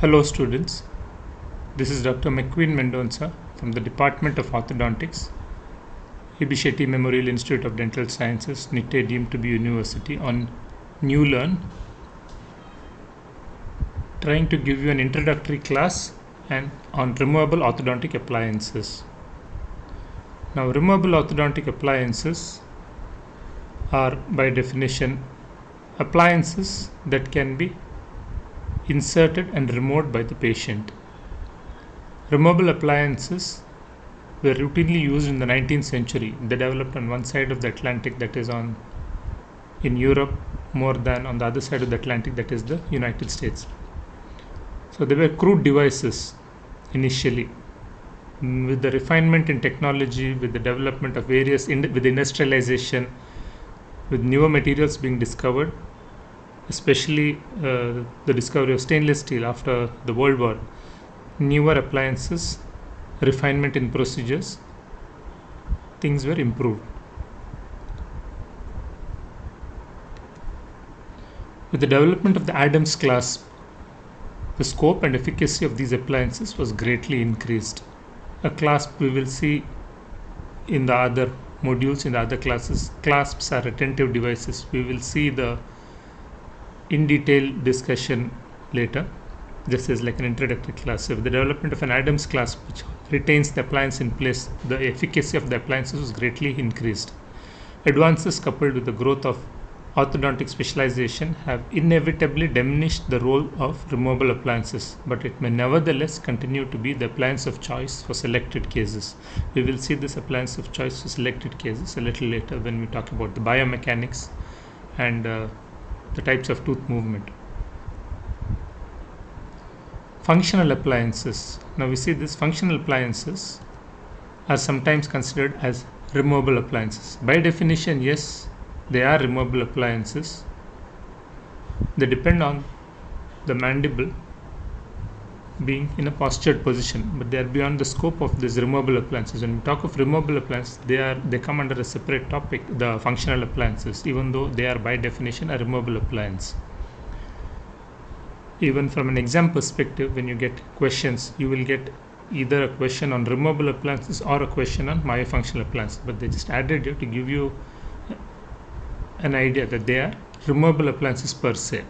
Hello students, this is Dr. McQueen Mendonca from the Department of Orthodontics, A.B. Shetty Memorial Institute of Dental Sciences, Nitte deemed to be University on New Learn, trying to give you an introductory class and on removable orthodontic appliances. Now removable orthodontic appliances are by definition appliances that can be inserted and removed by the patient. Removable appliances were routinely used in the 19th century. They developed on one side of the Atlantic, that is in Europe, more than on the other side of the Atlantic, that is the United States. So they were crude devices initially. With the refinement in technology, with the development of with industrialization, with newer materials being discovered, especially the discovery of stainless steel after the World War, newer appliances, refinement in procedures, things were improved. With the development of the Adams clasp, the scope and efficacy of these appliances was greatly increased. A clasp we will see in the other modules, in the other classes. Clasps are retentive devices. We will see the in detail discussion later. This is like an introductory class. So with the development of an Adams clasp which retains the appliance in place, the efficacy of the appliances was greatly increased. Advances coupled with the growth of orthodontic specialization have inevitably diminished the role of removable appliances, but it may nevertheless continue to be the appliance of choice for selected cases. We will see this appliance of choice for selected cases a little later when we talk about the biomechanics and the types of tooth movement. Functional appliances. Now we see these functional appliances are sometimes considered as removable appliances. By definition, yes, they are removable appliances. They depend on the mandible being in a postured position, but they are beyond the scope of these removable appliances. When we talk of removable appliances, they come under a separate topic, the functional appliances, even though they are by definition a removable appliance. Even from an exam perspective, when you get questions, you will get either a question on removable appliances or a question on myofunctional appliances, but they just added it to give you an idea that they are removable appliances per se.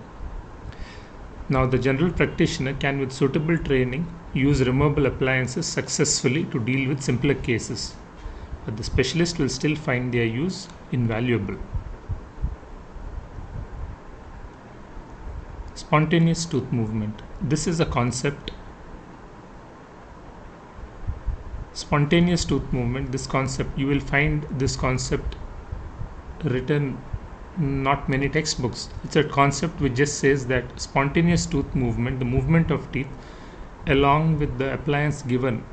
Now the general practitioner can, with suitable training, use removable appliances successfully to deal with simpler cases, but the specialist will still find their use invaluable. Spontaneous tooth movement. This is a concept. Spontaneous tooth movement, this concept, you will find this concept written not many textbooks. It's a concept which just says that spontaneous tooth movement, the movement of teeth along with the appliance given,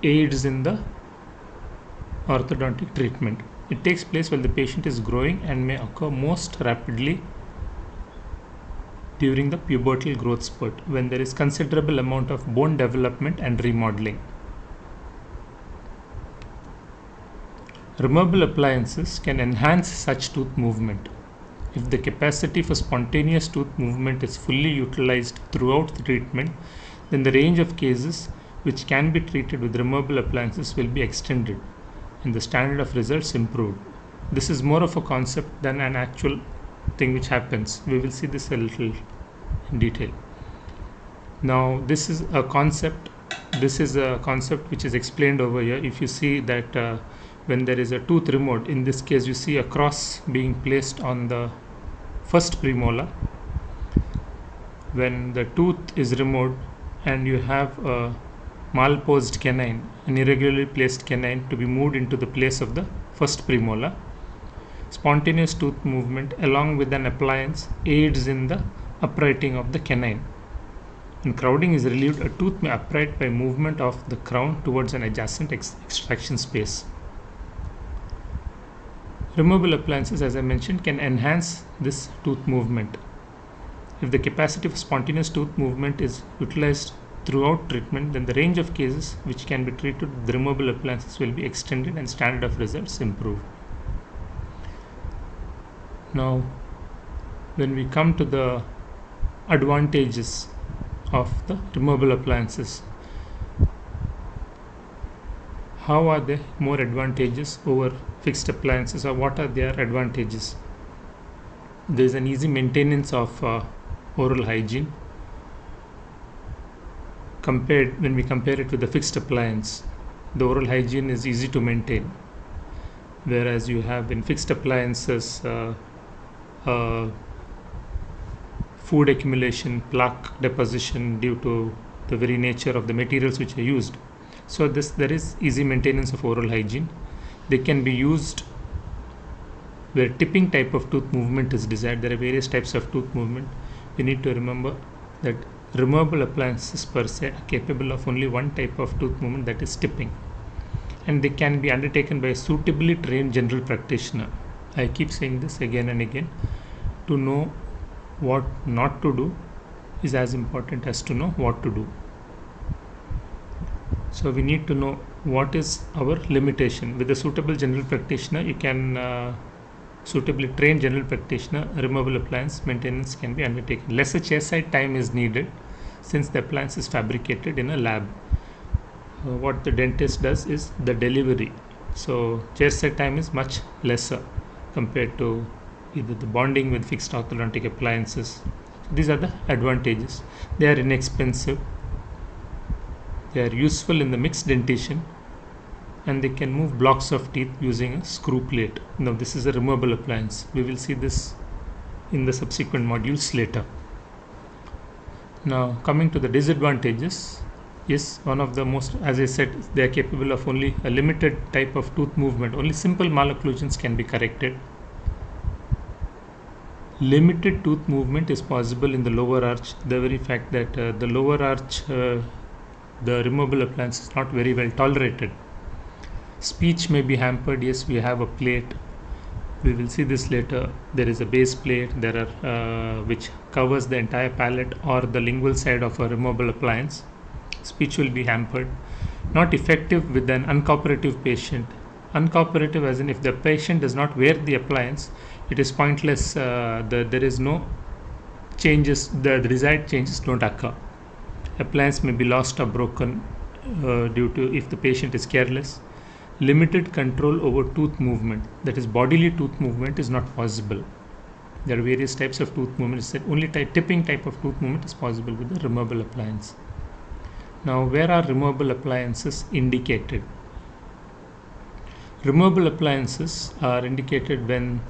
aids in the orthodontic treatment. It takes place while the patient is growing and may occur most rapidly during the pubertal growth spurt, when there is considerable amount of bone development and remodeling. Removable appliances can enhance such tooth movement. If the capacity for spontaneous tooth movement is fully utilized throughout the treatment, then the range of cases which can be treated with removable appliances will be extended and the standard of results improved. This is more of a concept than an actual thing which happens. We will see this a little in detail. Now this is a concept which is explained over here. If you see that when there is a tooth removed, in this case you see a cross being placed on the first premolar. When the tooth is removed and you have a malposed canine, an irregularly placed canine, to be moved into the place of the first premolar, spontaneous tooth movement along with an appliance aids in the uprighting of the canine. When crowding is relieved, a tooth may upright by movement of the crown towards an adjacent extraction space. Removable appliances, as I mentioned, can enhance this tooth movement. If the capacity for spontaneous tooth movement is utilized throughout treatment, then the range of cases which can be treated with removable appliances will be extended and standard of results improved. Now, when we come to the advantages of the removable appliances. How are they more advantageous over fixed appliances, or what are their advantages? There is an easy maintenance of oral hygiene when we compare it with the fixed appliance. The oral hygiene is easy to maintain, whereas you have in fixed appliances food accumulation, plaque deposition due to the very nature of the materials which are used. So there is easy maintenance of oral hygiene. They can be used where tipping type of tooth movement is desired. There are various types of tooth movement. We need to remember that removable appliances per se are capable of only one type of tooth movement, that is tipping, and they can be undertaken by a suitably trained general practitioner. I keep saying this again and again. To know what not to do is as important as to know what to do. So we need to know what is our limitation. With a suitable general practitioner, you can suitably trained general practitioner, removable appliance maintenance can be undertaken. Lesser chairside time is needed since the appliance is fabricated in a lab. What the dentist does is the delivery. So chairside time is much lesser compared to either the bonding with fixed orthodontic appliances. These are the advantages. They are inexpensive. They are useful in the mixed dentition, and they can move blocks of teeth using a screw plate. Now this is a removable appliance. We will see this in the subsequent modules later. Now coming to the disadvantages, yes, one of the most, as I said, they are capable of only a limited type of tooth movement. Only simple malocclusions can be corrected. Limited tooth movement is possible in the lower arch. The very fact that the lower arch, the removable appliance is not very well tolerated. Speech may be hampered. Yes, we have a plate. We will see this later. There is a base plate. There are which covers the entire palate or the lingual side of a removable appliance. Speech will be hampered. Not effective with an uncooperative patient. Uncooperative as in if the patient does not wear the appliance, it is pointless. There is no changes. The desired changes don't occur. Appliance may be lost or broken due to if the patient is careless. Limited control over tooth movement, that is bodily tooth movement, is not possible. There are various types of tooth movement. Only tipping type of tooth movement is possible with the removable appliance. Now where are removable appliances indicated? Removable appliances are indicated when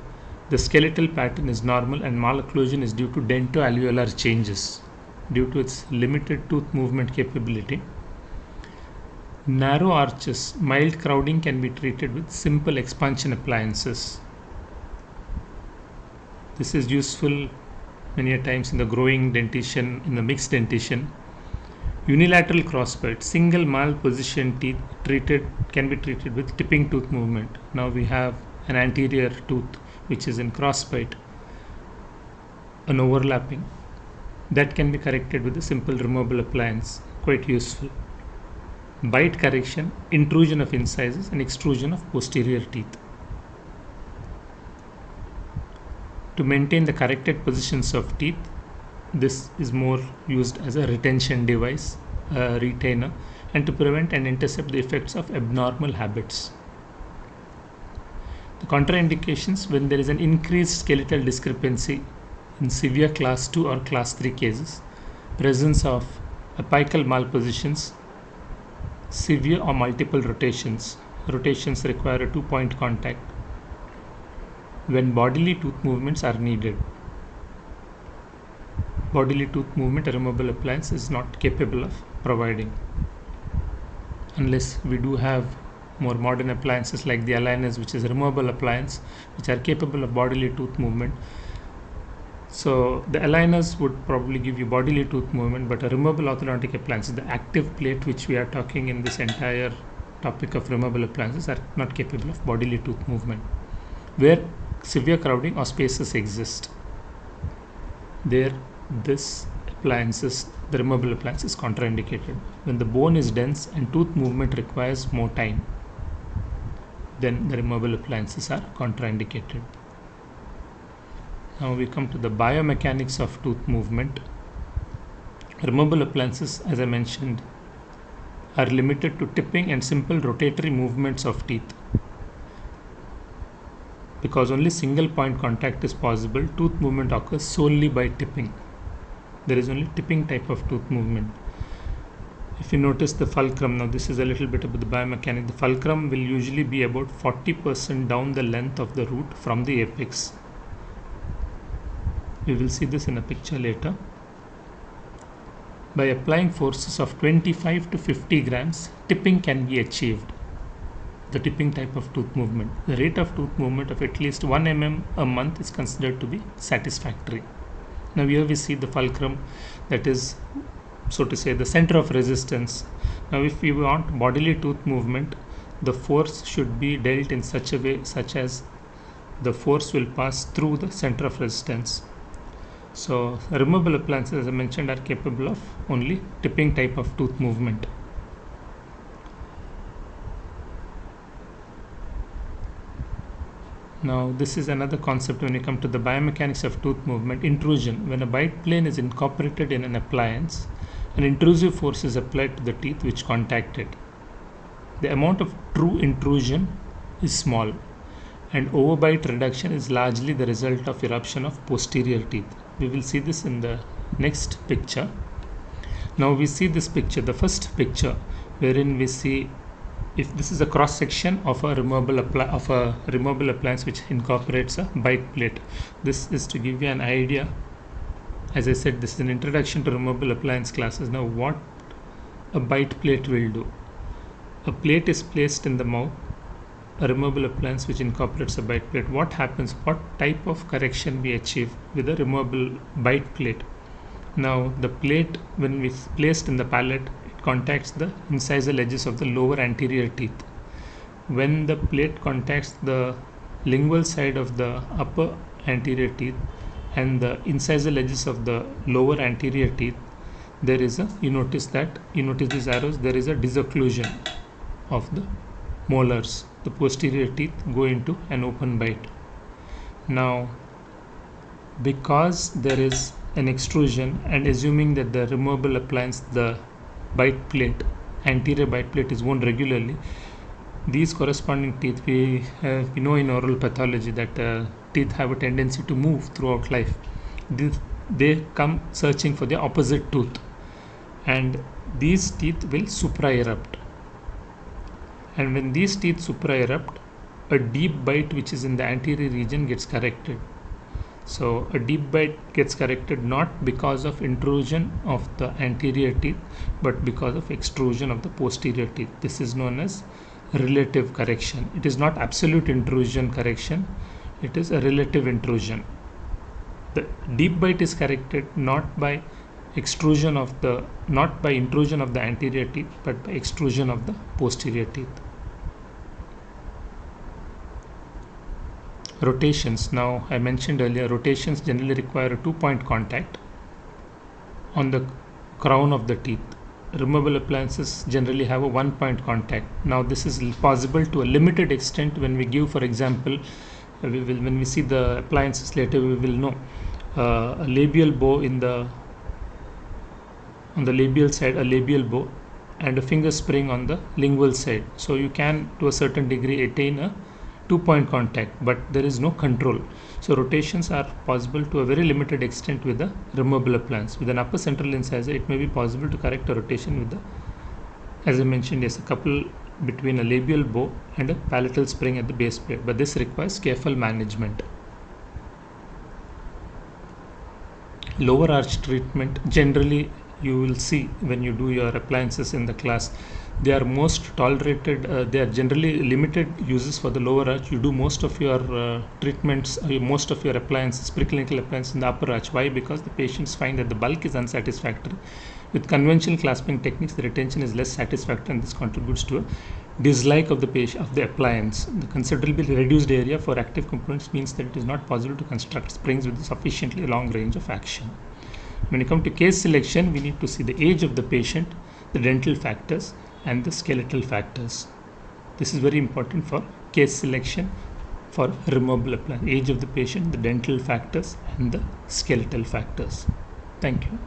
the skeletal pattern is normal and malocclusion is due to dentoalveolar changes due to its limited tooth movement capability. Narrow arches, mild crowding can be treated with simple expansion appliances. This is useful many a times in the growing dentition, in the mixed dentition. Unilateral crossbite, single malposition teeth can be treated with tipping tooth movement. Now we have an anterior tooth which is in crossbite, an overlapping. That can be corrected with a simple removable appliance, quite useful. Bite correction, intrusion of incisors and extrusion of posterior teeth. To maintain the corrected positions of teeth, this is more used as a retention device, a retainer, and to prevent and intercept the effects of abnormal habits. The contraindications: when there is an increased skeletal discrepancy in severe class 2 or class 3 cases, presence of apical malpositions, severe or multiple rotations. Rotations require a 2-point contact. When bodily tooth movements are needed. Bodily tooth movement a removable appliance is not capable of providing, unless we do have more modern appliances like the aligners, which is a removable appliance, which are capable of bodily tooth movement. So the aligners would probably give you bodily tooth movement, but a removable orthodontic appliance, the active plate which we are talking in this entire topic of removable appliances, are not capable of bodily tooth movement. Where severe crowding or spaces exist, there the removable appliance is contraindicated. When the bone is dense and tooth movement requires more time, then the removable appliances are contraindicated. Now we come to the biomechanics of tooth movement. Removable appliances, as I mentioned, are limited to tipping and simple rotatory movements of teeth. Because only single point contact is possible, tooth movement occurs solely by tipping. There is only tipping type of tooth movement. If you notice the fulcrum, now this is a little bit about the biomechanics. The fulcrum will usually be about 40% down the length of the root from the apex. We will see this in a picture later. By applying forces of 25 to 50 grams, tipping can be achieved. The tipping type of tooth movement. The rate of tooth movement of at least 1 mm a month is considered to be satisfactory. Now here we see the fulcrum, that is, so to say, the center of resistance. Now if we want bodily tooth movement, the force should be dealt in such a way such as the force will pass through the center of resistance. So removable appliances, as I mentioned, are capable of only tipping type of tooth movement. Now this is another concept when you come to the biomechanics of tooth movement. Intrusion. When a bite plane is incorporated in an appliance, an intrusive force is applied to the teeth which contact it. The amount of true intrusion is small, and overbite reduction is largely the result of eruption of posterior teeth. We will see this in the next picture. Now we see this picture, the first picture, wherein we see, if this is a cross section of a removable appliance which incorporates a bite plate. This is to give you an idea. As I said, this is an introduction to removable appliance classes. Now what a bite plate will do. A plate is placed in the mouth, a removable appliance which incorporates a bite plate. What happens? What type of correction we achieve with a removable bite plate? Now the plate, when it's placed in the palate, it contacts the incisal edges of the lower anterior teeth. When the plate contacts the lingual side of the upper anterior teeth and the incisal edges of the lower anterior teeth, there is a, you notice these arrows, there is a disocclusion of the molars. The posterior teeth go into an open bite. Now because there is an extrusion, and assuming that the removable appliance, the bite plate, anterior bite plate, is worn regularly, these corresponding teeth, we know in oral pathology that teeth have a tendency to move throughout life. They come searching for the opposite tooth, and these teeth will supra-erupt. And when these teeth supra-erupt, a deep bite which is in the anterior region gets corrected. So a deep bite gets corrected not because of intrusion of the anterior teeth, but because of extrusion of the posterior teeth. This is known as relative correction. It is not absolute intrusion correction, it is a relative intrusion. The deep bite is corrected not by intrusion of the anterior teeth, but by extrusion of the posterior teeth. Rotations. Now I mentioned earlier, rotations generally require a 2-point contact on the crown of the teeth. Removable appliances generally have a 1-point contact. Now this is possible to a limited extent when we give, for example, when we see the appliances later, we will know a labial bow on the labial side, a labial bow, and a finger spring on the lingual side. So you can to a certain degree attain a 2-point contact, but there is no control. So rotations are possible to a very limited extent with the removable appliance. With an upper central incisor, it may be possible to correct a rotation with the, as I mentioned, yes, a couple between a labial bow and a palatal spring at the base plate, but this requires careful management. Lower arch treatment, generally you will see when you do your appliances in the class, they are most tolerated, they are generally limited uses for the lower arch. You do most of your treatments, most of your appliances, preclinical appliances in the upper arch. Why? Because the patients find that the bulk is unsatisfactory. With conventional clasping techniques, the retention is less satisfactory, and this contributes to a dislike of the patient of the appliance. The considerably reduced area for active components means that it is not possible to construct springs with a sufficiently long range of action. When you come to case selection, we need to see the age of the patient, the dental factors, and the skeletal factors. This is very important for case selection for removable appliance. Age of the patient, the dental factors, and the skeletal factors. Thank you.